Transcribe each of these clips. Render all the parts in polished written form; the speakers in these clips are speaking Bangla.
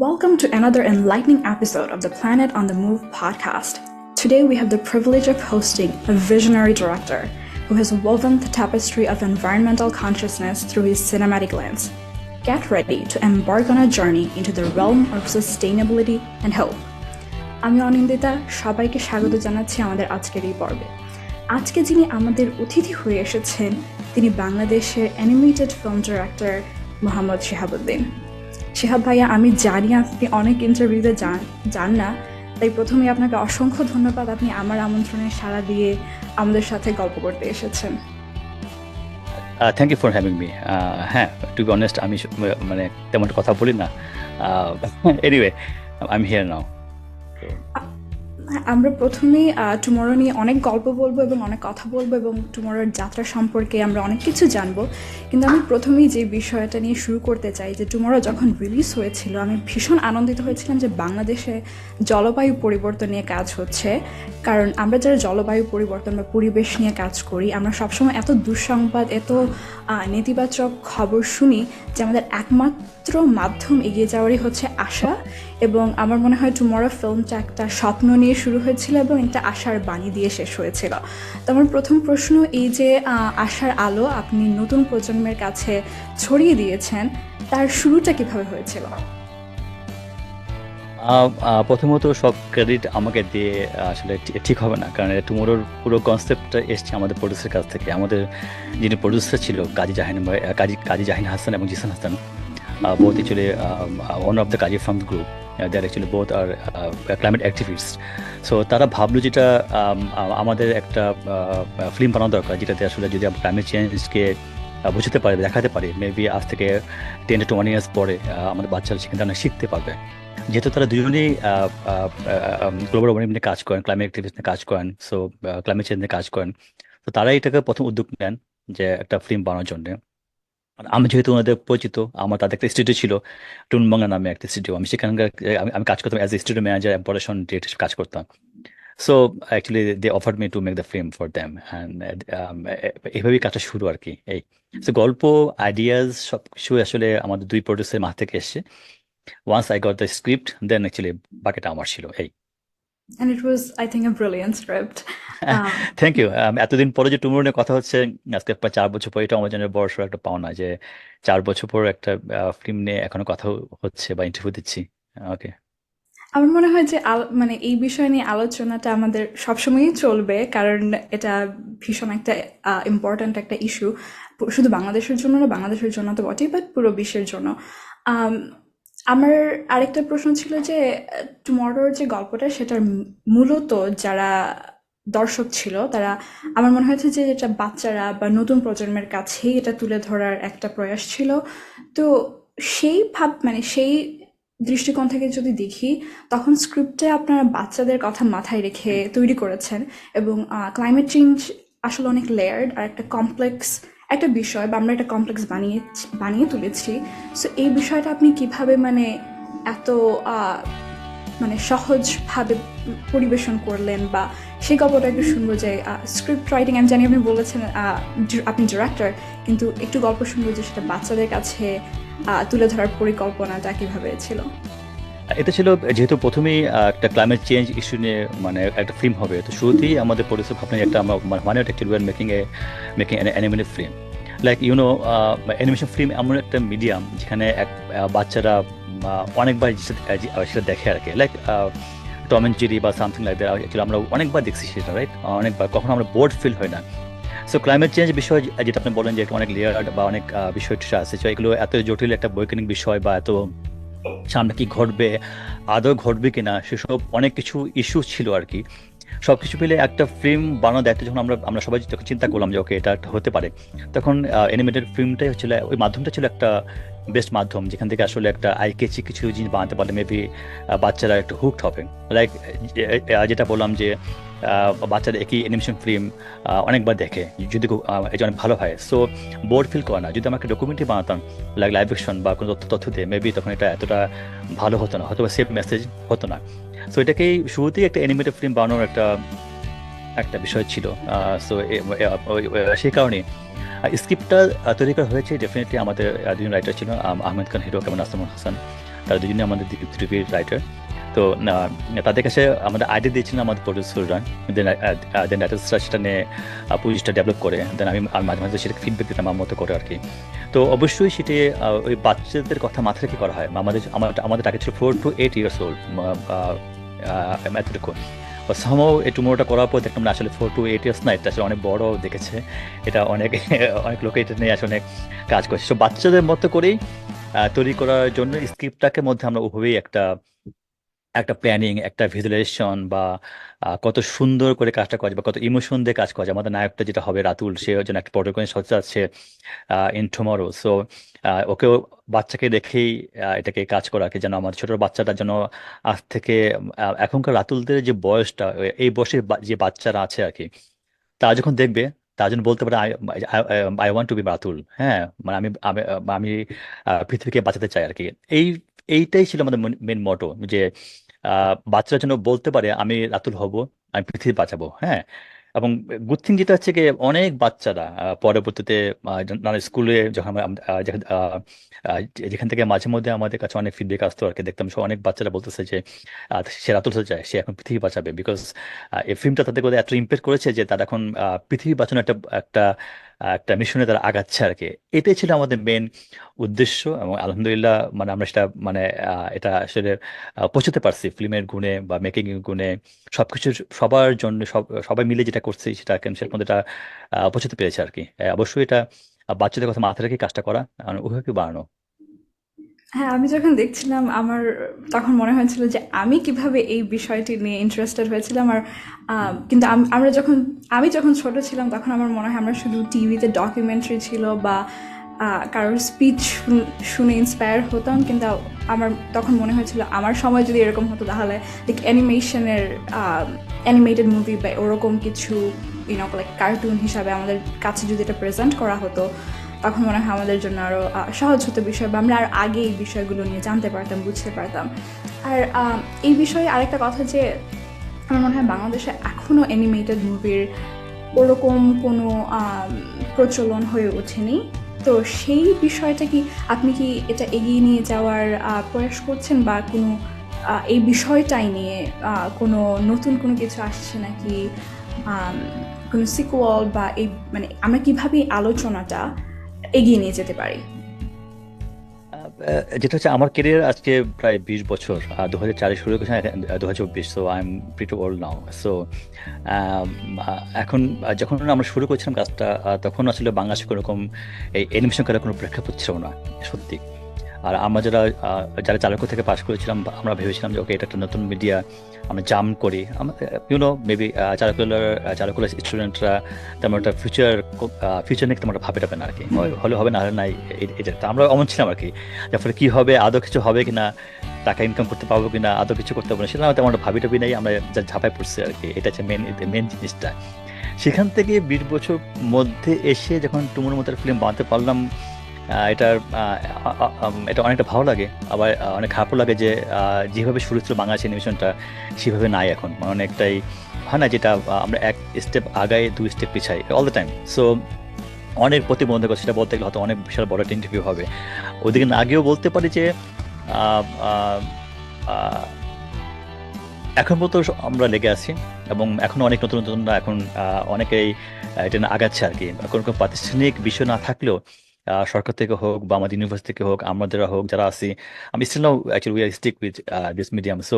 Welcome to another enlightening episode of the Planet on the Move podcast. Today we have the privilege of hosting a visionary director who has woven the tapestry of environmental consciousness through his cinematic lens. Get ready to embark on a journey into the realm of sustainability and hope. আমি অনিন্দিতা সবাইকে স্বাগত জানাচ্ছি আমাদের আজকের এই পর্বে। আজকে যিনি আমাদের অতিথি হয়ে এসেছেন তিনি বাংলাদেশের animated film director Mohammad Shihabuddin. Shihab ভাইয়া, আমি জানি আপনি অনেক ইন্টারভিউতে যান না, তাই প্রথমেই আপনাকে অসংখ্য ধন্যবাদ, আপনি আমার আমন্ত্রণে সাড়া দিয়ে আমাদের সাথে গল্প করতে এসেছেন। Thank you for having me. হ্যাঁ, টু বি অনেস্ট আমি মানে তেমন কথা বলি না। Anyway I am here now. আমরা প্রথমেই টুমরো নিয়ে অনেক গল্প বলবো এবং অনেক কথা বলবো এবং টুমরোর যাত্রা সম্পর্কে আমরা অনেক কিছু জানবো, কিন্তু আমি প্রথমেই যে বিষয়টা নিয়ে শুরু করতে চাই যে টুমরো যখন রিলিজ হয়েছিল আমি ভীষণ আনন্দিত হয়েছিলাম যে বাংলাদেশে জলবায়ু পরিবর্তন নিয়ে কাজ হচ্ছে। কারণ আমরা যারা জলবায়ু পরিবর্তন বা পরিবেশ নিয়ে কাজ করি আমরা সবসময় এত দুঃসংবাদ, এত নেতিবাচক খবর শুনি যে আমাদের একমাত্র মাধ্যম এগিয়ে যাওয়ারই হচ্ছে আশা। এবং আমার মনে হয় টুমরো ফিল্মটা একটা স্বপ্ন নিয়ে শুরু হয়েছিল এবং একটা আশার বাণী দিয়ে শেষ হয়েছিল। তো আমার প্রথম প্রশ্ন এই যে আশার আলো আপনি নতুন প্রজন্মের কাছে ছড়িয়ে দিয়েছেন, তার শুরুটা কিভাবে হয়েছিল? প্রথমত সব ক্রেডিট আমাকে দিয়ে আসলে ঠিক হবে না, কারণ টুমরোর পুরো কনসেপ্টটা এসছে আমাদের প্রডিউসার কাছ থেকে। আমাদের যিনি প্রডিউসার ছিল কাজী জাহিন হাসান এবং Jisan Hasan, both actually one of the Kaji Farms group. They're actually both are climate activists. So তারা ভাবলো যেটা আমাদের একটা ফিল্ম বানানো দরকার, যেটাতে আসলে যদি আমরা ক্লাইমেট চেঞ্জকে বুঝতে পারি, দেখাতে পারি, মেবি আজ থেকে 10 to 20 years পরে আমাদের বাচ্চারা সেখান থেকে শিখতে পারবে। যেহেতু তারা দুজনেই গ্লোবাল ওয়ার্মিং নিয়ে কাজ করেন, ক্লাইমেট অ্যাক্টিভিস্ট নিয়ে কাজ করেন, সো ক্লাইমেট চেঞ্জ নিয়ে কাজ করেন, তো তারাই এটাকে প্রথম উদ্যোগ নেন যে একটা ফিল্ম বানানোর জন্য। আমি যেহেতু ওনাদের পরিচিত, আমার তাদের একটা স্টুডিও ছিল টুনবাংলা নামে একটা স্টুডিও, আমি সেখানকার আমি কাজ করতাম as a studio manager, production director কাজ করতাম। So actually they offered me to make the film for them and এইভাবেই কাজটা শুরু আর কি। এই সো গল্প আইডিয়াস সব কিছু আসলে আমাদের দুই প্রডিউসার মাথা থেকে এসছে। Once I got the script then actually বাকিটা আমার ছিল। এই And it was, I think, a brilliant script. Thank you. এতদিন পরে যে টুমরো নিয়ে কথা হচ্ছে, আজকে প্রায় 4 বছর পরে, এটা আমার জন্য বড় সড়ো একটা পাওনা যে 4 বছর পর একটা ফিল্ম নিয়ে এখনো কথা হচ্ছে বা ইন্টারভিউ দিচ্ছি। ওকে, আমার মনে হয় যে মানে এই বিষয় নিয়ে আলোচনাটা আমাদের সবসময়ই চলবে, কারণ এটা ভীষণ একটা ইম্পর্ট্যান্ট একটা ইস্যু, শুধু বাংলাদেশের জন্য না, বাংলাদেশের জন্য তো বটেই, বাট পুরো বিশ্বের জন্য। আম, আমার আরেকটা প্রশ্ন ছিল যে টুমরোর যে গল্পটা সেটার মূলত যারা দর্শক ছিল তারা, আমার মনে হয়েছে যে এটা বাচ্চারা বা নতুন প্রজন্মের কাছেই এটা তুলে ধরার একটা প্রয়াস ছিল। তো মানে সেই দৃষ্টিকোণ থেকে যদি দেখি তখন স্ক্রিপ্টে আপনারা বাচ্চাদের কথা মাথায় রেখে তৈরি করেছেন এবং ক্লাইমেট চেঞ্জ আসলে অনেক লেয়ার্ড আর একটা কমপ্লেক্স একটা বিষয়, বা আমরা একটা কমপ্লেক্স বানিয়ে তুলেছি। সো এই বিষয়টা আপনি কিভাবে মানে এত মানে সহজভাবে পরিবেশন করলেন, বা সেই গল্পটা একটু শুনবো যে স্ক্রিপ্ট রাইটিং, আমি জানি আপনি বলেছেন আপনি ডিরেক্টর, কিন্তু একটু গল্প শুনবো যে সেটা বাচ্চাদের কাছে তুলে ধরার পরিকল্পনাটা কিভাবে ছিল। এটা ছিল যেহেতু প্রথমেই একটা ক্লাইমেট চেঞ্জ ইস্যু নিয়ে মানে একটা ফিল্ম হবে, তো শুরুতেই আমাদের প্রডিউসার ভাবলেন একটা আমরা মানে একটা making animated film, like you know animation film এমন একটা মিডিয়াম যেখানে বাচ্চারা অনেকবার সেটা দেখে আর কি, লাইক টম অ্যান্ড জেরি বা সামথিং লাইক দ্যাট। অ্যাকচুয়ালি আমরা অনেকবার দেখছি সেটা, রাইট, অনেকবার, কখনো আমরা বোর্ড ফিল হয় না। সো ক্লাইমেট চেঞ্জ বিষয় যেটা আপনি বলেন যে অনেক লেয়ার বা অনেক বিষয় আছে, তো এগুলো এত জটিল একটা বৈজ্ঞানিক বিষয় বা এত সামনে কি ঘটবে, আদৌ ঘটবে কিনা, সেসব অনেক কিছু ইস্যু ছিল আর কি। সব কিছু মিলে একটা ফিল্ম বানানোর দায়িত্ব যখন আমরা সবাই যখন চিন্তা করলাম যে ওকে এটা একটা হতে পারে, তখন অ্যানিমেটেড ফিল্মটাই হচ্ছিল, ওই মাধ্যমটা ছিল একটা বেস্ট মাধ্যম যেখান থেকে আসলে একটা আইকেচি কিছু জিনিস বানাতে পারলে মেবি বাচ্চারা একটু হুকড হবে। লাইক যেটা বললাম যে বাচ্চারা একই অ্যানিমেশন ফিল্ম অনেকবার দেখে, যদি এটা অনেক ভালো হয়, সো বোর্ড ফিল করে না। যদি আমরা একটা ডকুমেন্টারি বানাতাম লাইক লাইভ অ্যাকশন বা কোনো তথ্য দিয়ে, মেবি তখন এটা এতটা ভালো হতো না, হয়তো বা সেফ মেসেজ হতো না। সো এটাকেই শুরুতেই একটা অ্যানিমেটেড ফিল্ম বানানোর একটা বিষয় ছিল। সো সেই কারণে স্ক্রিপ্টটা তৈরি করা হয়েছে ডেফিনেটলি আমাদের দুজন রাইটার ছিল, আহমেদ খান হিরো এবং নাসিমুল হাসান। তারা দুজনে আমাদের রিভিউ রাইটার। তো তাদের কাছে আমাদের আইডিয়া দিয়েছিলাম আমাদের প্রডিউসাররা, দেন দেন রাইটার্সরা সেটা নিয়ে পুলিশটা ডেভেলপ করে, দেন আমি মাঝে মাঝে সেটা ফিডব্যাক দিতাম আমার মতো করে আর কি। তো অবশ্যই সেটি ওই বাচ্চাদের কথা মাথায় রেখে করা হয়। আমাদের টার্গেট ছিল 4 to 8 years old, এতটুকু। সামহাও এই টুমোরটা করার পর দেখলাম না, আসলে 4 to 8 years না, এটা আসলে অনেক বড় দেখেছে। এটা অনেক অনেক লোকে এটা নিয়ে আসলে অনেক কাজ করছে। তো বাচ্চাদের মতো করেই তৈরি করার জন্য স্ক্রিপ্টটাকে মধ্যে আমরা ওভাবেই একটা একটা প্ল্যানিং, একটা ভিজুয়ালাইজেশন বা কত সুন্দর করে কাজটা করা যায় বা কত ইমোশন দিয়ে কাজ করা যায়। আমাদের নায়কটা যেটা হবে রাতুল, সে যেন একটা পর্যটন সজ্জা আছে ইন টুমরো। সো ওকেও বাচ্চাকে দেখেই এটাকে কাজ করা আর কি, যেন আমার ছোট বাচ্চাটা যেন আজ থেকে এখনকার রাতুলদের যে বয়সটা, এই বয়সের যে বাচ্চারা আছে আর কি, তারা যখন দেখবে তার জন্য বলতে পারে I want to be Ratul. হ্যাঁ, মানে আমি আমি আমি পৃথিবীকে বাঁচাতে চাই আর কি। এই এইটাই ছিল আমাদের মেন মোটো, যে বাচ্চারা যেন বলতে পারে আমি রাতুল হব, আমি পৃথিবী বাঁচাবো। হ্যাঁ, এবং গুড থিং যেটা হচ্ছে কি, অনেক বাচ্চারা পরবর্তীতে নানা স্কুলে যখন যেখান থেকে মাঝে মধ্যে আমাদের কাছে অনেক ফিডব্যাক আসতো আর কি, দেখতাম সব অনেক বাচ্চারা বলতেছে যে সে রাতুল হতে চায়, সে এখন পৃথিবী বাঁচাবে, বিকজ এই ফিল্মটা তাদের করে এত ইমপ্যাক্ট করেছে যে তারা এখন পৃথিবী বাঁচানোর একটা একটা একটা মিশনে তারা আগাচ্ছে আর কি। এটাই ছিল আমাদের মেন উদ্দেশ্য, এবং আলহামদুলিল্লাহ মানে আমরা সেটা মানে এটা আসলে পৌঁছতে পারছি ফিল্মের গুণে বা মেকিং এর গুণে, সবকিছু সবার জন্য সবাই মিলে যেটা করছি সেটা সেটার মধ্যে এটা পৌঁছতে পেরেছে আর কি। অবশ্যই এটা বাচ্চাদের কথা মাথায় রেখে কাজটা করা, ওভাবে বাড়ানো। হ্যাঁ, আমি যখন দেখছিলাম আমার তখন মনে হয়েছিল যে আমি কিভাবে এই বিষয়টি নিয়ে ইন্টারেস্টেড হয়েছিলাম। আর কিন্তু আমি যখন ছোট ছিলাম তখন আমার মনে হয় আমরা শুধু টিভিতে ডকুমেন্টারি ছিল বা কারোর স্পিচ শুনে ইন্সপায়ার হতাম, কিন্তু আমার তখন মনে হয়েছিল আমার সময় যদি এরকম হতো তাহলে লাইক অ্যানিমেটেড মুভি বা ওরকম কিছু লাইক কার্টুন হিসাবে আমাদের কাছে যদি এটা প্রেজেন্ট করা হতো, তখন মনে হয় আমাদের জন্য আরও সহজ হতো বিষয়, বা আমরা আর আগে এই বিষয়গুলো নিয়ে জানতে পারতাম, বুঝতে পারতাম। আর এই বিষয়ে আরেকটা কথা যে আমার মনে হয় বাংলাদেশে এখনও অ্যানিমেটেড মুভির ওরকম কোনো প্রচলন হয়ে ওঠেনি। তো সেই বিষয়টা কি, আপনি কি এটা এগিয়ে নিয়ে যাওয়ার প্রয়াস করছেন, বা কোনো এই বিষয়টাই নিয়ে কোনো নতুন কোনো কিছু আসছে নাকি, আম, কোনো সিকুয়াল, বা এই মানে আমরা কিভাবে এই আলোচনাটা এগিয়ে নিয়ে যেতে পারি? যেটা হচ্ছে আমার কেরিয়ার আজকে প্রায় 20 বছর, 2004-এ শুরু করেছি, 2024, so I am pretty old now. So এখন যখন আমরা শুরু করছিলাম কাজটা, তখন আসলে বাংলাদেশে কোনোরকম এই অ্যানিমেশন করার কোনো প্রেক্ষাপট ছিল না, সত্যি। আর আমরা যারা চালক থেকে পাশ করেছিলাম, আমরা ভেবেছিলাম যে ওকে, এটা একটা নতুন মিডিয়া, আমরা জাম্প করি। মেবি চালকুলার স্টুডেন্টরা তেমন একটা ফিউচার নিয়ে তেমন একটা ভাবে টাবে না আর কি, হলে হবে না হলে নাই। এটা তো আমরা অমন ছিলাম আর কি। যার ফলে কি হবে, আদৌ কিছু হবে কিনা, টাকা ইনকাম করতে পারবো কিনা, আদৌ কিছু করতে পারবো না, সেটা তেমন একটা ভাবি টাবি নাই, আমরা যা ঝাঁপায় পড়ছি আর কি। এটা হচ্ছে মেন জিনিসটা। সেখান থেকে 20 বছর মধ্যে এসে যখন টুমুর মতো ফিল্ম বানাতে পারলাম, এটা অনেকটা ভালো লাগে, আবার অনেক খারাপও লাগে যে যেভাবে শুরু ছিল বাংলাদেশ অ্যানিমেশনটা সেভাবে নাই এখন। মানে অনেকটাই হয় না, যেটা আমরা এক স্টেপ আগাই 2 স্টেপ পিছাই অল দ্য টাইম। সো অনেক প্রতিবন্ধক, সেটা বলতে গেলে হয়তো অনেক বিশাল বড় একটা ইন্টারভিউ হবে। ওদিকে না আগেও বলতে পারি যে আহ, আহ, আহ, এখন পর্যন্ত আমরা লেগে আছি, এবং এখন অনেক নতুন নতুনরা এখন অনেকেই এটা নিয়ে আগাচ্ছে আর কি। কোনো কোনো প্রাতিষ্ঠানিক বিষয় না থাকলেও সরকার থেকে হোক বা আমাদের ইউনিভার্সিটি থেকে হোক, আমাদের হোক যারা আছি, আমি still now actually we are stick with this medium. So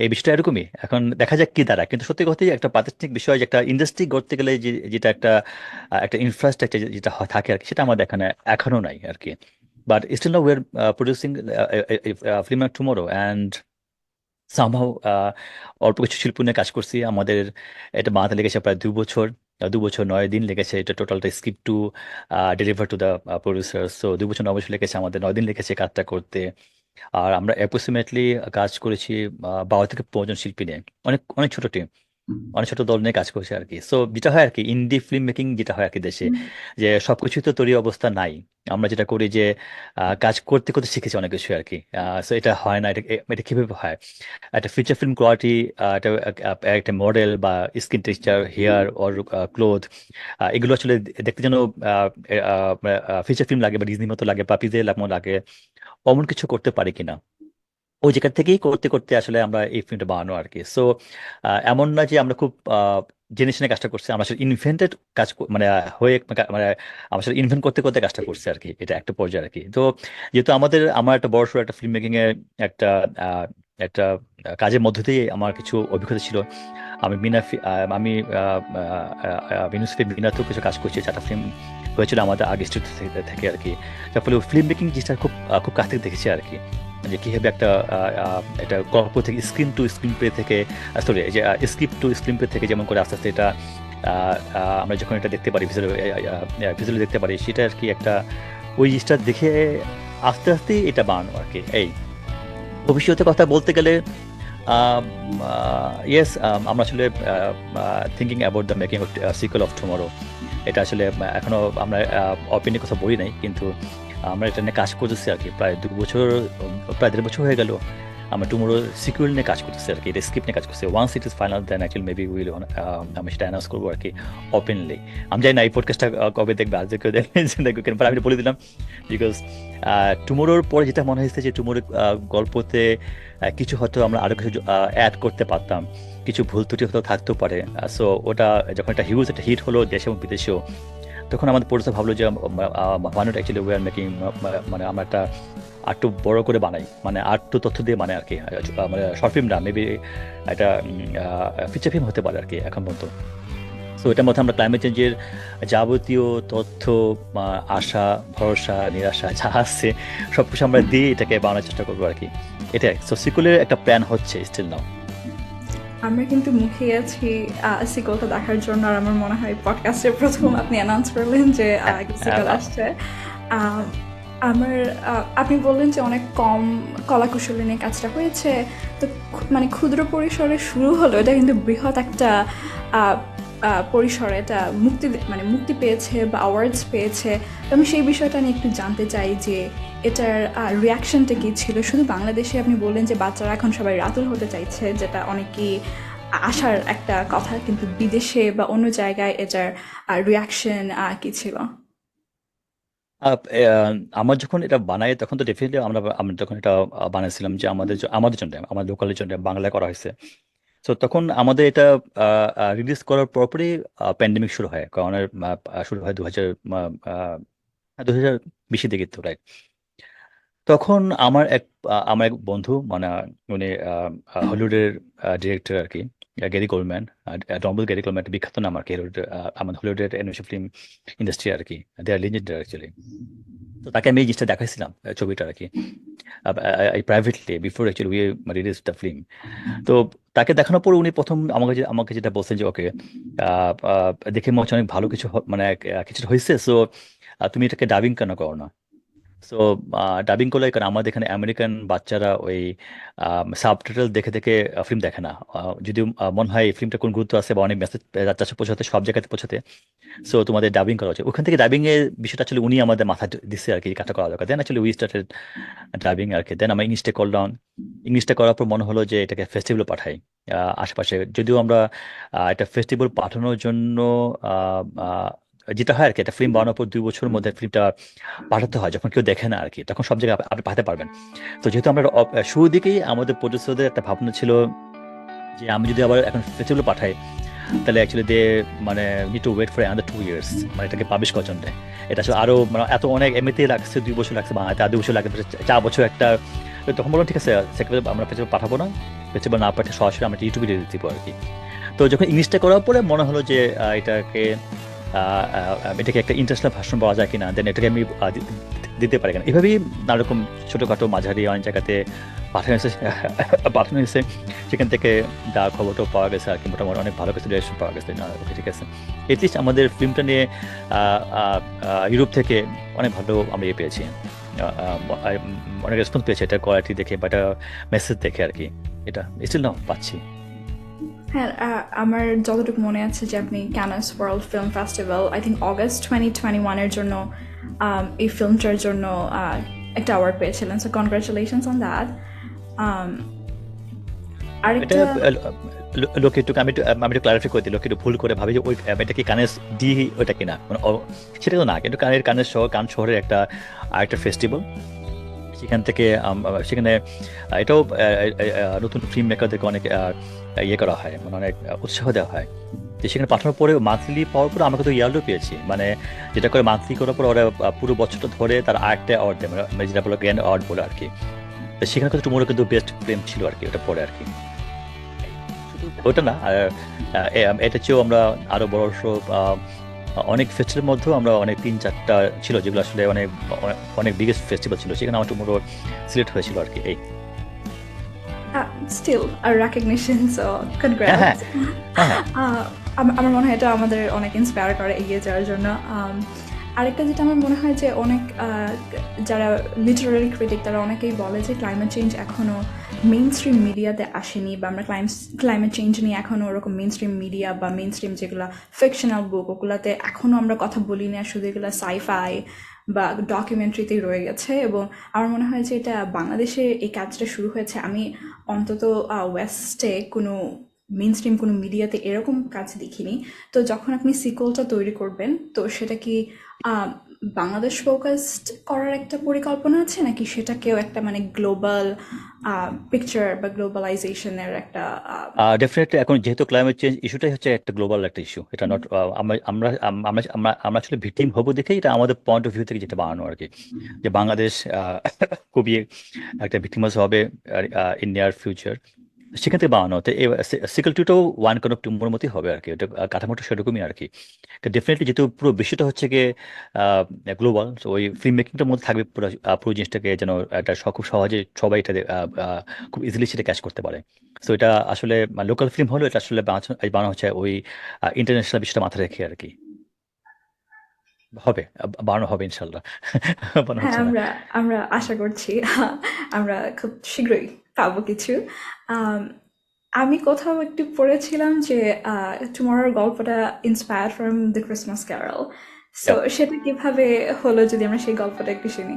এই বিষয়টা এরকমই, এখন দেখা যাক কি দাঁড়ায়। কিন্তু সত্যি কথাই একটা প্রাতিষ্ঠানিক বিষয়, যে একটা ইন্ডাস্ট্রি গড়তে গেলে যেটা একটা ইনফ্রাস্ট্রাকচার যেটা থাকে আর কি, সেটা আমাদের এখানে এখনো নাই আর কি। But still now we are producing film Tomorrow, and somehow অল্প কিছু শিল্প নিয়ে কাজ করছি। আমাদের এটা বানাতে লেগেছে প্রায় 2 বছর, 2 বছর 9 দিন লেগেছে এটা টোটালটা script to deliver to the producer. So 2 বছর 9 বছর লেগেছে আমাদের, 9 দিন লেগেছে কাজটা করতে। আর আমরা অ্যাপ্রক্সিমেটলি কাজ করেছি 12 থেকে 15 জন শিল্পী নিয়ে, অনেক অনেক ছোট টিম, অনেক ছোট দল নিয়ে কাজ করছে আর কি। সো যেটা হয় আর কি, ইন্ডি ফিল্ম মেকিং যেটা হয় আর কি দেশে, যে সবকিছু তো তৈরি অবস্থা নাই। আমরা যেটা করি যে কাজ করতে করতে শিখেছি অনেক কিছু আর কি। সো এটা হয় না, এটা কিভাবে হয়, একটা ফিচার ফিল্ম কোয়ালিটি, একটা একটা মডেল বা skin texture, hair or cloth, এগুলো আসলে দেখতে যেন ফিচার ফিল্ম লাগে বা ডিজনি মতো লাগে বা পিজে লাগে, অমন কিছু করতে পারি কিনা। ওই জায়গা থেকেই করতে করতে আসলে আমরা এই ফিল্মটা বানানো আর কি। সো এমন না যে আমরা খুব জেনে শুনে কাজটা করছি, আমরা আসলে ইনভেন্টেড কাজ মানে হয়ে মানে আমরা আসলে ইনভেন্ট করতে করতে কাজটা করছি আর কি, এটা একটা পর্যায়ে আর কি। তো যেহেতু আমার একটা বড়সড় একটা ফিল্ম মেকিং এর একটা আহ, একটা কাজের মধ্যে দিয়ে আমার কিছু অভিজ্ঞতা ছিল। আমি আমি ইউনিভার্সিটি মিনাতেও কিছু কাজ করছি, 4টা ফিল্ম হয়েছিল আমাদের আগে স্টুডিও থেকে থেকে আর কি। তার ফলে ফিল্ম মেকিং জিনিসটা খুব কাছ থেকে দেখেছি আর কি, যে কীভাবে একটা গল্প থেকে স্ক্রিন টু স্ক্রিন প্লে থেকে, সরি, যে স্ক্রিপ্ট টু স্ক্রিন প্লে থেকে যেমন করে আস্তে আস্তে এটা আমরা যখন এটা দেখতে পারি, ভিজুয়ালি দেখতে পারি, সেটা আর কি একটা ওই জিনিসটা দেখে আস্তে আস্তে এটা বানানো আর কি। এই ভবিষ্যতে কথা বলতে গেলে ইয়েস, আমরা আসলে thinking about the making of sequel of tomorrow. এটা আসলে এখনো আমরা ওপেনে কথা বলি নাই, কিন্তু আমরা এটা নিয়ে কাজ করতেছি আর কি। প্রায় 2 বছর, প্রায় 1.5 বছর হয়ে গেল আমরা টুমরো সিকুয়েল নিয়ে কাজ করতেছি আর কি, এটা স্ক্রিপ্ট নিয়ে কাজ করছি। Once it is final then actually maybe will আমি সেটা অ্যানাউন্স করবো আর কি ওপেনলি। আমি জানি না এই পডকাস্টটা কবে দেখবে, আজ কেউ দেখবে, আমি বলে দিলাম বিকজ টুমোরোর পরে যেটা মনে হয়েছে যে টুমোরোর গল্পতে কিছু হয়তো আমরা আরো কিছু অ্যাড করতে পারতাম, কিছু ভুল ত্রুটি হয়তো থাকতেও পারে। সো ওটা যখন একটা হিউজ একটা হিট হলো দেশে এবং বিদেশেও, তখন আমাদের পরিচালক ভাবলো যে why not actually we are making, মানে আমরা একটা আরেকটু বড় করে বানাই, মানে আরেকটু তথ্য দিয়ে বানাই আর কি। মানে শর্ট ফিল্ম না, মেবি একটা ফিচার ফিল্ম হতে পারে আর কি এখন পর্যন্ত। সো এটার মধ্যে আমরা ক্লাইমেট চেঞ্জের যাবতীয় তথ্য, আশা, ভরসা, নিরাশা যা আসছে সব কিছু আমরা দিয়ে এটাকে বানানোর চেষ্টা করবো আর কি। এটাই। সো সিকুলের একটা প্ল্যান হচ্ছে স্টিল নাও। আমরা কিন্তু মুখিয়ে আছি সিকলটা দেখার জন্য, আর আমার মনে হয় পডকাস্টের প্রথম আপনি অ্যানাউন্স করলেন যে সিকল আসছে। আহ, আমার আপনি বললেন যে অনেক কম কলাকুশলী নিয়ে কাজটা হয়েছে, তো মানে ক্ষুদ্র পরিসরে শুরু হলো, এটা কিন্তু বৃহৎ একটা আহ, পরিসরে এটা মুক্তি পেয়েছে বা অ্যাওয়ার্ডস পেয়েছে। তো আমি সেই বিষয়টা নিয়ে একটু জানতে চাই যে এটার রিয়াকশনটা কী ছিল। শুধু বাংলাদেশে আপনি বললেন যে বাচ্চারা এখন সবাই রাতুল হতে চাইছে, যেটা অনেকেই আশার একটা কথা, কিন্তু বিদেশে বা অন্য জায়গায় এটার রিয়াকশন কী ছিল? আমার যখন এটা বানাই তখন তো ডেফিনেটলি আমরা যখন এটা বানাইছিলাম যে আমাদের জন্য, আমাদের লোকালের জন্য বাংলায় করা হয়েছে। তো তখন আমাদের এটা রিলিজ করার পরপরই প্যান্ডেমিক শুরু হয়, করোনার শুরু হয় 2020 দিকে তো, রাইট? তখন আমার এক বন্ধু, মানে উনি হলিউডের ডিরেক্টর আর কি, গ্যারি কোলম্যান। ডম্বল গ্যারি কোলম্যান একটা বিখ্যাত নাম আর কি আমাদের হলিউডের অ্যানিমেশন ফিল্ম ইন্ডাস্ট্রি আর কি, দে আর লিজেন্ডারি অ্যাকচুয়ালি। তো তাকে আমি এই জিনিসটা দেখাইছিলাম, ছবিটা আর কি, privately before actually we release the film. তো তাকে দেখানোর পর উনি প্রথম আমাকে যেটা বলছেন যে ওকে, দেখে মনে হচ্ছে অনেক ভালো কিছু মানে কিছু হয়েছে। সো তুমি এটাকে ডাবিং কেন করো না? সো ডাবিং করলে, কারণ আমাদের এখানে আমেরিকান বাচ্চারা ওই সাবটাইটেল দেখে দেখে ফিল্ম দেখে না। যদিও মনে হয় এই ফিল্মটা কোন গুরুত্ব আছে বা অনেক মেসেজ যাচ্ছে পৌঁছাতে, সব জায়গাতে পৌঁছাতে। সো তোমাদের ডাবিং করা উচিত। ওখান থেকে ডাবিং এর বিষয়টা আসলে উনি আমাদের মাথায় দিচ্ছে আর কি, কাজটা করা দরকার। দেন অ্যাকচুয়ালি উই স্টার্টেড ডাবিং আর কি। দেন আমরা ইংলিশটা করলাম। ইংলিশটা করার পর মনে হলো যে এটাকে ফেস্টিভ্যালে পাঠাই আশেপাশে। যদিও আমরা একটা ফেস্টিভ্যাল পাঠানোর জন্য আহ, আহ, যেটা হয় আর কি, একটা ফিল্ম বানানোর পর 2 বছরের মধ্যে ফিল্মটা পাঠাতে হয়, যখন কেউ দেখে না আর কি, তখন সব জায়গায় আপনি পাঠাতে পারবেন। তো যেহেতু আমরা শুরুর দিকেই আমাদের প্রডিউসারদের একটা ভাবনা ছিল যে আমি যদি আবার এখন ফেস্টিভ্যালে পাঠাই, তাহলে অ্যাকচুয়ালি মানে need to wait for another 2 years, মানে এটাকে পাবলিশ করার জন্য। এটা আসলে আরো মানে এত অনেক এমনিতেই লাগছে, 2 বছর লাগছে বানাতে, আর 2 বছর লাগে 4 বছর একটা। তো তখন বললাম ঠিক আছে, আমরা ফেস্টিভ্যাল পাঠাবো না, ফেস্টিভ্যাল না পাঠিয়ে সরাসরি আমরা ইউটিউবে দিয়ে দিতে আর কি। তো যখন ইংলিশটা করার পরে মনে হলো যে এটাকে একটা ইন্টারন্যাশনাল ভার্সন পাওয়া যায় কিনা, দেন এটাকে আমি দিতে পারি কিনা। এভাবেই নানারকম ছোটোখাটো মাঝারি অনেক জায়গাতে পাঠানো হয়েছে। সেখান থেকে খবরটাও পাওয়া গেছে আর কি, মোটামুটি অনেক ভালো কিছু রিয়াকশন পাওয়া গেছে। না, ওকে, ঠিক আছে। এটলিস্ট আমাদের ফিল্মটা নিয়ে ইউরোপ থেকে অনেক ভালো আমরা পেয়েছি, অনেক রেসপন্স পেয়েছি এটা কোয়ালিটি দেখে বা এটা মেসেজ দেখে আর কি। এটা স্টিল নাও পাচ্ছি। হ্যাঁ, আমার যতটুকু মনে আছে যে আপনি Cannes world film festival, I think August 2021-এর জন্য এই ফিল্মটার জন্য একটা অ্যাওয়ার্ড পেয়েছিলেন। So congratulations on that. এটা আরেকটা লোকে একটু আমি একটু ক্লারিফাই করে দিই, লোকে একটু ভুল করে ভাবে যে ওই এটা কি কানের ডি ওইটা কিনা, মানে সেটা তো না, কিন্তু কানের শহর, কান শহরের আরেকটা ফেস্টিভ্যাল। সেখান থেকে সেখানে এটাও নতুন ফিল্ম মেকারদেরকে অনেক ইয়ে করা হয়, মানে অনেক উৎসাহ দেওয়া হয়। তো সেখানে পাঠানোর পরে মান্থলি পাওয়ার পরে আমাকে তো ইয়ারলিও পেয়েছি, মানে যেটা করে মান্থলি করার পর ওরা পুরো বছরটা ধরে তার আর্টটা অ্যাওয়ার্ড দেয়, মানে যেটা বলে গ্র্যান্ড অ্যাওয়ার্ড বলে আর কি। তো সেখানে কিন্তু টুমোরো কিন্তু বেস্ট ফিল্ম ছিল আর কি, ওটা পরে আর কি। শুধু ওটা না, আর এটা চেয়েও আমরা আরো বড় সড় অনেক ফেস্টিভ্যালের মধ্যেও আমরা অনেক 3-4টা ছিল যেগুলো আসলে অনেক অনেক বিগেস্ট ফেস্টিভ্যাল ছিল, সেখানে আমার টুমোরো সিলেক্ট হয়েছিল আর কি। এই স্টিল আর রেকগনিশন, সো হ্যাঁ হ্যাঁ কনগ্রাটস। হ্যাঁ হ্যাঁ আমার মনে হয় এটা আমাদের অনেক ইন্সপায়ার করে এগিয়ে যাওয়ার জন্য। আরেকটা যেটা আমার মনে হয় যে অনেক যারা লিটারারি ক্রিটিক তারা অনেকেই বলে যে ক্লাইমেট চেঞ্জ এখনও মেইন স্ট্রিম মিডিয়াতে আসেনি, বা আমরা ক্লাইমেট চেঞ্জ নিয়ে এখনও ওরকম মেইন স্ট্রিম মিডিয়া বা মেইন স্ট্রিম যেগুলো ফিকশনাল বুক ওগুলোতে এখনও আমরা কথা বলি না, শুধু এগুলো সাইফাই বা ডকুমেন্টারিতেই রয়ে গেছে। এবং আমার মনে হয় যে এটা বাংলাদেশে এই কাজটা শুরু হয়েছে, আমি অন্তত ওয়েস্টে কোনো মেইন স্ট্রিম কোনো মিডিয়াতে এরকম কাজ দেখিনি। তো যখন আপনি সিকোয়েলটা তৈরি করবেন, তো সেটা কি আহ, বাংলাদেশ ফোকাসড করার একটা পরিকল্পনা আছে, নাকি সেটাকেও একটা মানে গ্লোবাল পিকচার বা গ্লোবালাইজেশনের একটা ডেফিনেটলি এখন যেহেতু ক্লাইমেট চেঞ্জ ইস্যুটাই হচ্ছে একটা গ্লোবাল একটা ইস্যু, এটা নট আমরা আমরা আমরা আমরা আমরা আসলে ভিকটিম হবো দেখে এটা আমাদের পয়েন্ট অফ ভিউ থেকে যেটা বানানো আর কি, যে বাংলাদেশ খুবই একটা ভিকটিমাস হবে ইন নিয়ার ফিউচার, সেখান থেকে বানানো। তো এই সিকেল টুটাও ওয়ান কাইন্ড অফ টিউমার মতোই হবে আর কি, ওটা কাঠামোটা সেরকমই আর কি। ডেফিনেটলি যেহেতু পুরো বিষয়টা হচ্ছে গিয়ে গ্লোবাল, ওই ফিল্ম মেকিংটার মধ্যে থাকবে পুরো পুরো জিনিসটাকে যেন একটা খুব সহজে সবাই এটা খুব ইজিলি সেটা ক্যাচ করতে পারে। তো এটা আসলে লোকাল ফিল্ম হলো, এটা আসলে বানানো হচ্ছে ওই ইন্টারন্যাশনাল বিষয়টা মাথায় রেখে আর কি। হবে, বানানো হবে ইনশাল্লাহ। বানানো হ্যাঁ, হচ্ছে না। আমরা আমরা আশা করছি আমরা খুব শীঘ্রই পাবো কিছু। আম, আমি কোথাও একটু পড়েছিলাম যে টুমরোর গল্পটা inspired from the Christmas carol. So Yeah. সেটা কিভাবে হলো, যদি আমরা সেই গল্পটা একটু শুনি।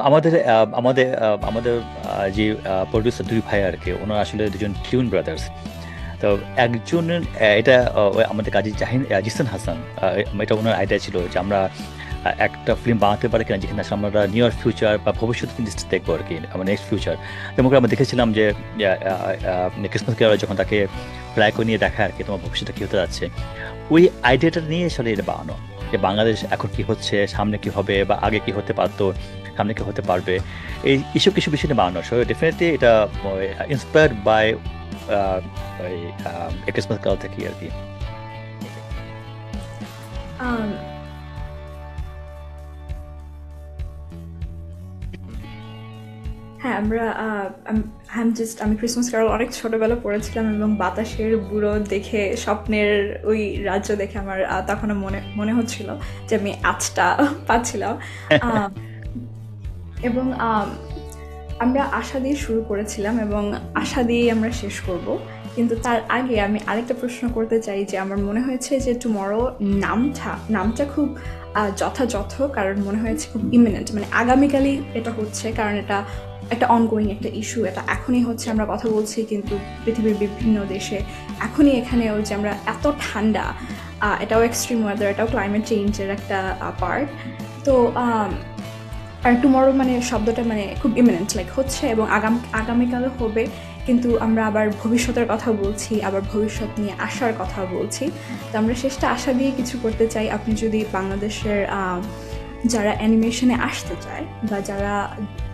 আমাদের আমাদের আমাদের যে প্রডিউসার দুই ভাই আর কি, ওনারা আসলে দুজন টিউন ব্রাদার্স। তো একজন এটা ওই আমাদের কাজী জিসান হাসান, এটা ওনার আইডিয়া ছিল যে আমরা একটা ফিল্ম বানাতে পারি কিনা যেখানে আসলে আমরা নিয়ার ফিউচার বা ভবিষ্যৎ জিনিসটা দেখবো আর কি, আমার নেক্সট ফিউচার। যেমন করে আমরা দেখেছিলাম যে ক্রিসমাস কেয়ার যখন তাকে ফ্ল্যাগ নিয়ে দেখা আর কি, তোমার ভবিষ্যৎটা কি হতে যাচ্ছে, ওই আইডিয়াটা নিয়ে আসলে এটা বানানো, যে বাংলাদেশ এখন কি হচ্ছে, সামনে কি হবে, বা আগে কি হতে পারতো, সামনে কি হতে পারবে, এই এসব কিছু বিষয় নিয়ে বানানো। সো ডেফিনেটলি এটা ইন্সপায়ার্ড বাই ওই ক্রিসমাস কাল থেকে আর কি। আম, হ্যাঁ, আমি ক্রিসমাস ক্যারল অনেক ছোটবেলা পড়েছিলাম, এবং বাতাসের বুড়ো দেখে স্বপ্নের ওই রাজ্য দেখে আমার তখনও মনে মনে হচ্ছিল যে আমি আঁচটা পাচ্ছিলাম। আম, এবং আমরা আশা দিয়ে শুরু করেছিলাম এবং আশা দিয়েই আমরা শেষ করব। কিন্তু তার আগে আমি আরেকটা প্রশ্ন করতে চাই, যে আমার মনে হয়েছে যে টুমরো নামটা খুব যথাযথ, কারণ মনে হয়েছে খুব ইমিনেন্ট, মানে আগামীকালই এটা হচ্ছে, কারণ এটা একটা অনগোয়িং একটা ইস্যু, এটা এখনই হচ্ছে, আমরা কথা বলছি কিন্তু পৃথিবীর বিভিন্ন দেশে এখনই, এখানেও যে আমরা এত ঠান্ডা, এটাও এক্সট্রিম ওয়েদার, এটাও ক্লাইমেট চেঞ্জের একটা পার্ট। তো আর টুমরো মানে শব্দটা মানে খুব ইমিনেন্ট লাইক হচ্ছে, এবং আগামীকালও হবে, কিন্তু আমরা আবার ভবিষ্যতের কথা বলছি, আবার ভবিষ্যৎ নিয়ে আশার কথা বলছি। তো আমরা শেষটা আশা দিয়ে কিছু করতে চাই। আপনি যদি বাংলাদেশের যারা অ্যানিমেশনে আসতে চায়, বা যারা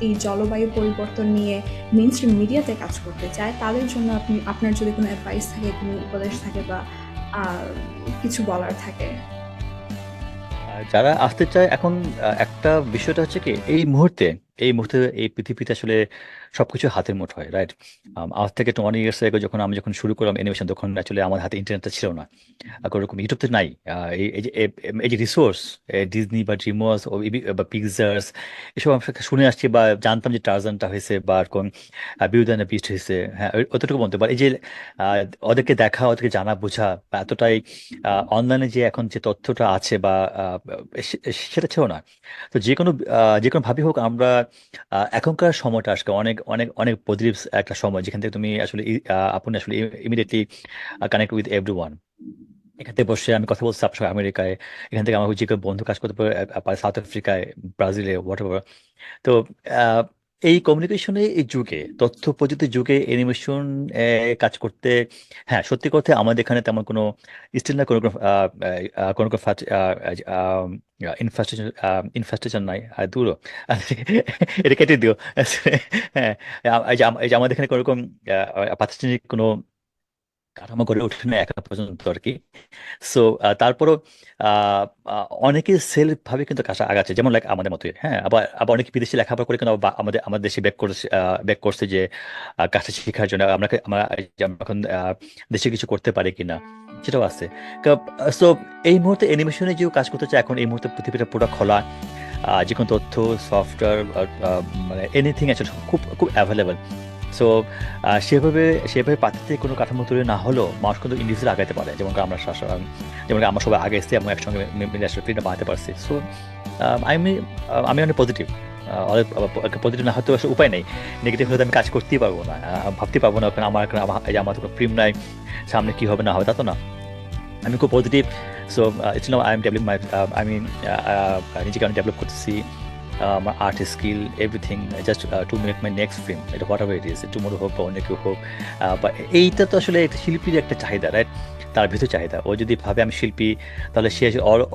এই জলবায়ু পরিবর্তন নিয়ে মেইন স্ট্রিম মিডিয়াতে কাজ করতে চায়, তাদের জন্য আপনার যদি কোনো অ্যাডভাইস থাকে, কোনো উপদেশ থাকে, বা কিছু বলার থাকে। যারা আসতে চায় এখন, একটা বিষয়টা হচ্ছে কি, এই মুহূর্তে এই পৃথিবীতে আসলে সবকিছু হাতের মুঠোয়, রাইট? আজ থেকে 20 ইয়ার্স আগে যখন আমি শুরু করলাম অ্যানিমেশন, তখন অ্যাকচুয়ালি আমার হাতে ইন্টারনেটটা ছিল না, ওরকম ইউটিউব তো নাই। এই যে রিসোর্স, ডিজনি বা ড্রিমওয়ার্স বা পিক্সার্স, এসব আমরা শুনে আসছি, বা জানতাম যে টার্জানটা হয়েছে, বা কোন বিউটি অ্যান্ড দ্য বিস্ট হয়েছে, হ্যাঁ অতটুকু বলতে পারি। এই যে ওদেরকে দেখা, ওদেরকে জানা বোঝা, বা এতটাই অনলাইনে যে এখন যে তথ্যটা আছে, বা সেটা ছিল না। তো যে কোনো ভাবে হোক আমরা এখনকার সময়টা আসলে অনেক অনেক অনেক পজিটিভ একটা সময়, যেখান থেকে তুমি আসলে আপনি আসলে ইমিডিয়েটলি কানেক্ট উইথ এভরিওয়ান। এখান থেকে বসে আমি কথা বলছি আপনার সঙ্গে আমেরিকায়, এখান থেকে আমার যে কেউ বন্ধু কাজ করতে পারে সাউথ আফ্রিকায়, ব্রাজিলে, হোয়াট এভার। তো আহ, এই কমিউনিকেশনে এই যুগে, তথ্য প্রযুক্তির যুগে অ্যানিমেশন কাজ করতে, হ্যাঁ সত্যি কথা আমাদের এখানে তেমন কোনো স্টিল না কোনো কোনো ইনফ্রাস্ট্রাকচার ইনফ্রাস্ট্রাকচার নাই, আর দূরও এটা কেটে দিও। হ্যাঁ, এই যে আমাদের এখানে কোনো রকম প্রাতিষ্ঠানিক কোনো কাঠামো গড়ে ওঠে না এখনো পর্যন্ত আর কি। সো তারপরও অনেকে সেলফ ভাবে কিন্তু কাজ আগাচ্ছে, যেমন লাইক আমাদের মতোই। হ্যাঁ, আবার আবার অনেকে বিদেশে লেখাপড়া করে কিন্তু আবার আমাদের আমাদের দেশে ব্যাক করছে যে কাজটা শেখার জন্য আমরা আমরা যে আমরা এখন দেশে কিছু করতে পারি কিনা সেটাও আছে। সো এই মুহূর্তে অ্যানিমেশনে যে কাজ করতে চায় এখন এই মুহূর্তে পৃথিবীটা পুরো খোলা, যে কোনো তথ্য, সফটওয়্যার, মানে এনিথিং আছে, খুব খুব অ্যাভেলেবল। সো সেভাবে সেভাবে পাতিতে কোনো কাঠামো তৈরি না হলেও মানুষ কিন্তু ইন্ডিভিজুয়াল আগাইতে পারে, যেমন করে আমরা যেমন করে আমরা সবাই আগে এসেছি এবং একসঙ্গে মিলে আসলে ফিল্মটা বানাতে পারছি। সো আমি আমি অনেক পজিটিভ। পজিটিভ না হয়তো আসলে উপায় নেই, নেগেটিভ হলে তো আমি কাজ করতেই পারবো না, ভাবতেই পারবো না, কারণ এই যে আমার তো কোনো ফিল্ম নাই, সামনে কি হবে না হবে তা তো না। আমি খুব positive. So it's now I am developing my, আমি নিজেকে আমি ডেভেলপ করতেছি, আমার art skill everything, just to make my next film, এটা whatever it is, tomorrow হোক বা অন্য কেউ হোক। বা এইটা তো আসলে একটা শিল্পীর একটা চাহিদা, রাইট? তার ভিতর চাহিদা, ও যদি ভাবে আমি শিল্পী, তাহলে সে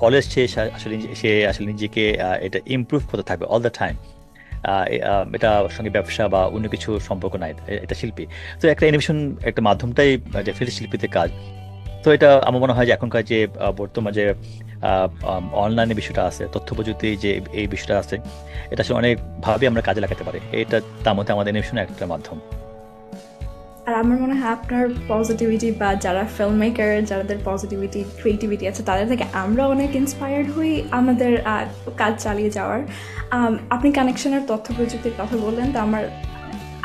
অলওয়েজ সে আসলে নিজেকে এটা ইমপ্রুভ করতে থাকবে অল দ্য টাইম। এটা সঙ্গে ব্যবসা বা অন্য কিছু সম্পর্ক নাই, এটা শিল্পী। তো একটা অ্যানিমেশন একটা মাধ্যমটাই ডেফিনেটলি শিল্পীদের কাজ। তো এটা আমার মনে হয় যে এখনকার যে বর্তমান যে অনলাইনে বিষয়টা আছে, তথ্য প্রযুক্তি যে এই বিষয়টা আছে, এটা আসলে অনেকভাবে আমরা কাজে লাগাতে পারি। এটা তার মধ্যে আমাদের অ্যানিমেশনের একটা মাধ্যম। আর আমার মনে হয় আপনার পজিটিভিটি বা যারা ফিল্ম মেকার, যাদের পজিটিভিটি ক্রিয়েটিভিটি আছে তাদের থেকে আমরা অনেক ইন্সপায়ার্ড হই আমাদের কাজ চালিয়ে যাওয়ার। আপনি কানেকশনের তথ্য প্রযুক্তির কথা বললেন, তো আমার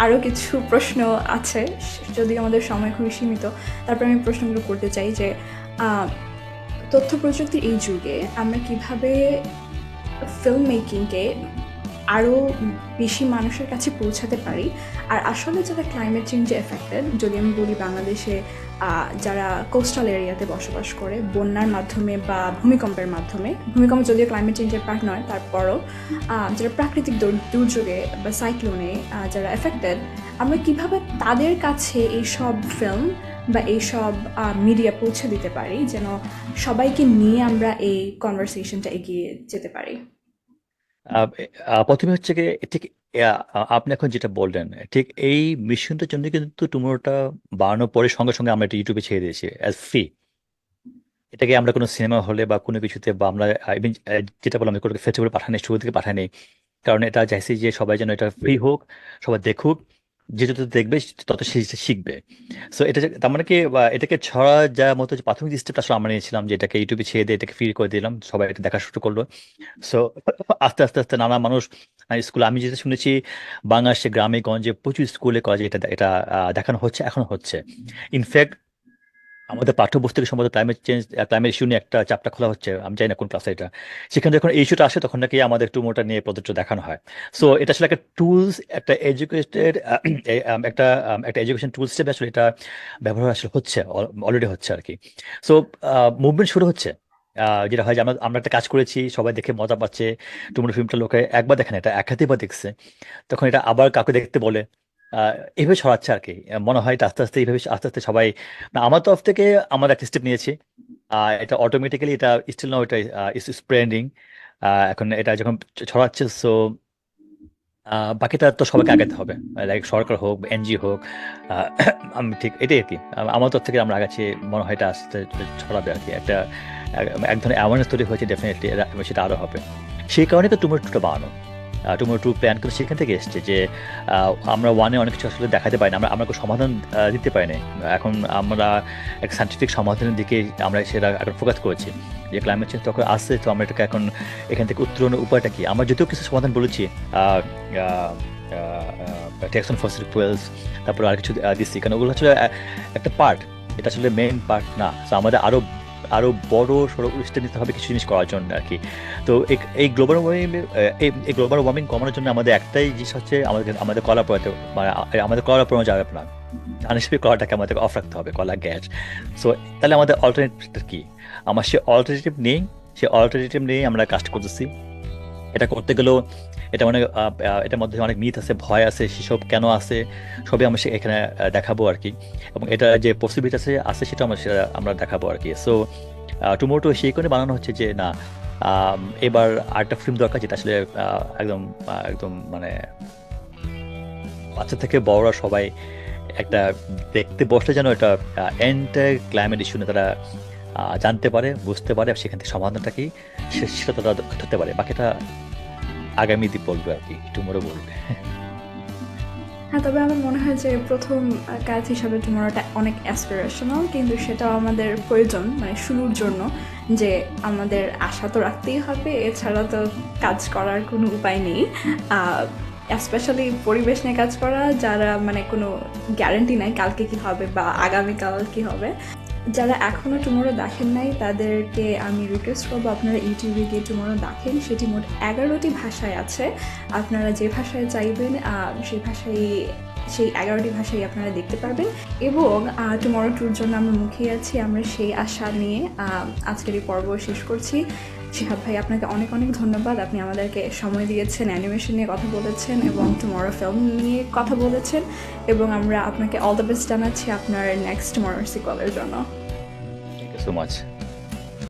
আরও কিছু প্রশ্ন আছে, যদিও আমাদের সময় খুবই সীমিত। তারপর আমি প্রশ্নগুলো করতে চাই যে তথ্য প্রযুক্তির এই যুগে আমরা কিভাবে ফিল্ম মেকিংকে আরও বেশি মানুষের কাছে পৌঁছাতে পারি। আর আসলে যারা ক্লাইমেট চেঞ্জে এফেক্টেড, যদি আমি বলি বাংলাদেশে যারা কোস্টাল এরিয়াতে বসবাস করে, বন্যার মাধ্যমে বা ভূমিকম্পের মাধ্যমে, ভূমিকম্প যদিও ক্লাইমেট চেঞ্জের পার্ট নয়, তারপরও যারা প্রাকৃতিক দুর্যোগে বা সাইক্লোনে যারা এফেক্টেড, আমরা কিভাবে তাদের কাছে এইসব ফিল্ম বা এইসব মিডিয়া পৌঁছে দিতে পারি যেন সবাইকে নিয়ে আমরা এই কনভারসেশনটা এগিয়ে যেতে পারি। আহ, প্রথমে হচ্ছে কি, ঠিক আপনি এখন যেটা বললেন, ঠিক এই মিশনটার জন্য কিন্তু টুমোরটা বানানোর পরে সঙ্গে সঙ্গে আমরা এটা ইউটিউবে ছেড়ে দিয়েছি অ্যাজ ফ্রি। এটাকে আমরা কোনো সিনেমা হলে বা কোনো কিছুতে বা আমরা even, যেটা বললাম কোনো ফেস্টিভ্যালে পাঠানি, শুরু থেকে পাঠানি, কারণ এটা চাইছি যে সবাই যেন এটা ফ্রি হোক, সবাই দেখুক, যে যত দেখবে তত সে শিখবে। সো এটা তার মানে কি, এটাকে ছড়া যাওয়ার মতো যে প্রাথমিক স্টেপটা আসলে আমরা নিয়েছিলাম, যে এটাকে ইউটিউবে ছেড়ে দিয়ে এটাকে ফ্রি করে দিলাম, সবাই এটা দেখা শুরু করলো। সো আস্তে আস্তে আস্তে নানা মানুষ স্কুলে, আমি যেটা শুনেছি বাংলাদেশে গ্রামে গঞ্জে প্রচুর স্কুলে কলেজে এটা এটা দেখানো হচ্ছে, এখনো হচ্ছে। ইনফ্যাক্ট আমাদের পাঠ্যপুস্তকের সম্বন্ধে ক্লাইমেট ইস্যু নিয়ে একটা চ্যাপ্টার খোলা হচ্ছে, আমি জানি না কোন ক্লাসে এটা। সেখানে যখন এই ইস্যুটা আসে তখন নাকি আমাদের একটু মোটা নিয়ে প্রজেক্ট দেখানো হয়। সো এটা আসলে একটা টুলস, একটা এডুকেটেড একটা একটা এডুকেশন টুলস হিসেবে আসলে এটা ব্যবহার আসলে হচ্ছে, অলরেডি হচ্ছে আর কি। সো মুভমেন্ট শুরু হচ্ছে। যেটা হয় যে আমরা আমরা একটা কাজ করেছি, সবাই দেখে মজা পাচ্ছে, টুমোর ফিল্মটা লোকে একবার দেখে না, এটা একাধিকবার দেখছে, তখন এটা আবার কাউকে দেখতে বলে, আহ, এইভাবে ছড়াচ্ছে আর কি। মনে হয় এটা আস্তে আস্তে এইভাবে আস্তে আস্তে সবাই, না আমার তরফ থেকে আমরা একটা স্টেপ নিয়েছি, এটা অটোমেটিক্যালি এটা স্টিল নাও এটা স্প্রেডিং। এখন এটা যখন ছড়াচ্ছে, সো বাকিটা তো সবাইকে আগাতে হবে, লাইক সরকার হোক, এনজিও হোক। আহ, আমি ঠিক এটাই আর কি, আমার তরফ থেকে আমরা আগাচ্ছি। মনে হয় এটা আস্তে আস্তে ছড়াবে আর কি, একটা এক ধরনের অ্যাওয়ারনেস তৈরি হয়েছে, ডেফিনেটলি সেটা আরো হবে। সেই কারণে তো টুমোর টুটা বানানো, টুমোর টু প্ল্যান করে সেখান থেকে এসছে যে আমরা ওয়ানে অনেক কিছু আসলে দেখাতে পারি না, আমরা আমরা কোনো সমাধান দিতে পারি না। এখন আমরা এক সাইন্টিফিক সমাধানের দিকে আমরা সেটা এখন ফোকাস করেছি, যে ক্লাইমেট চেঞ্জ তখন আসছে, তো আমরা এটাকে এখন এখান থেকে উত্তরণের উপায়টা কি। আমরা যদিও কিছু সমাধান বলেছি, ট্যাক্স অন ফসিল ফুয়েলস, তারপর আর কিছু দিচ্ছি, কারণ ওগুলো আসলে একটা পার্ট, এটা আসলে মেইন পার্ট না। তো আমাদের আরো আরও বড় সড়ো স্টেপ নিতে হবে কিছু জিনিস করার জন্য আর কি। তো এই গ্লোবাল ওয়ার্মিং এই গ্লোবাল ওয়ার্মিং কমানোর জন্য আমাদের একটাই জিনিস হচ্ছে আমাদের আমাদের কলা পোড়াতে, মানে আমাদের কলা পোড়ানো যাবে না, আনস্পেক কলাটাকে আমাদের অফ রাখতে হবে, কলা গ্যাস। সো তাহলে আমাদের অল্টারনেটিভ কি? আমার সে অল্টারনেটিভ নেই, সে অল্টারনেটিভ নিয়ে আমরা কাজ করতেছি। এটা করতে গেলেও এটা অনেক এটার মধ্যে অনেক মিথ আছে, ভয় আছে, সেসব কেন আছে সবই আমরা এখানে দেখাবো আর কি। এবং এটা যে পসিবিলিটি আছে সেটা আমরা দেখাবো আর কি। সো টুমোটো সেই কারণে বানানো হচ্ছে যে না, এবার আরেকটা ফিল্ম দরকার যেটা আসলে একদম একদম মানে বাচ্চা থেকে বড়রা সবাই একটা দেখতে বসলে যেন এটা এন্টায়ার ক্লাইমেট ইস্যু নিয়ে তারা জানতে পারে, বুঝতে পারে, আর সেখান থেকে সমাধানটা কি সেটা তারা ধরতে পারে। বাকিটা আগামী দিন বলবে আর কি, টুমোরো বলবে। হ্যাঁ, তবে আমার মনে হয় যে প্রথম কাজ হিসাবে টুমোরোটা অনেক অ্যাসপিরেশনাল, কিন্তু সেটাও আমাদের প্রয়োজন মানে শুরুর জন্য, যে আমাদের আশা তো রাখতেই হবে, এছাড়া তো কাজ করার কোনো উপায় নেই। স্পেশালি পরিবেশ নিয়ে কাজ করা, যারা মানে কোনো গ্যারান্টি নাই কালকে কি হবে বা আগামীকাল কি হবে। যারা এখনও টুমোরো দেখেন নাই তাদেরকে আমি রিকোয়েস্ট করবো আপনারা ইউটিউবে গিয়ে টুমোরো দেখেন। সেটি মোট 11টি ভাষায় আছে, আপনারা যে ভাষায় চাইবেন সেই 11টি ভাষায় আপনারা দেখতে পারবেন। এবং টুমোরো ট্যুর জন্য আমরা মুখিয়ে আছি, আমরা সেই আশা নিয়ে আজকের এই পর্ব শেষ করছি। শিহাব ভাই, আপনাকে অনেক অনেক ধন্যবাদ, আপনি আমাদেরকে সময় দিয়েছেন, অ্যানিমেশন নিয়ে কথা বলেছেন এবং টুমোরো ফিল্ম নিয়ে কথা বলেছেন, এবং আমরা আপনাকে অল দ্য বেস্ট জানাচ্ছি আপনার নেক্সট টুমোরো সিকোয়েলের জন্য। Thank you so much.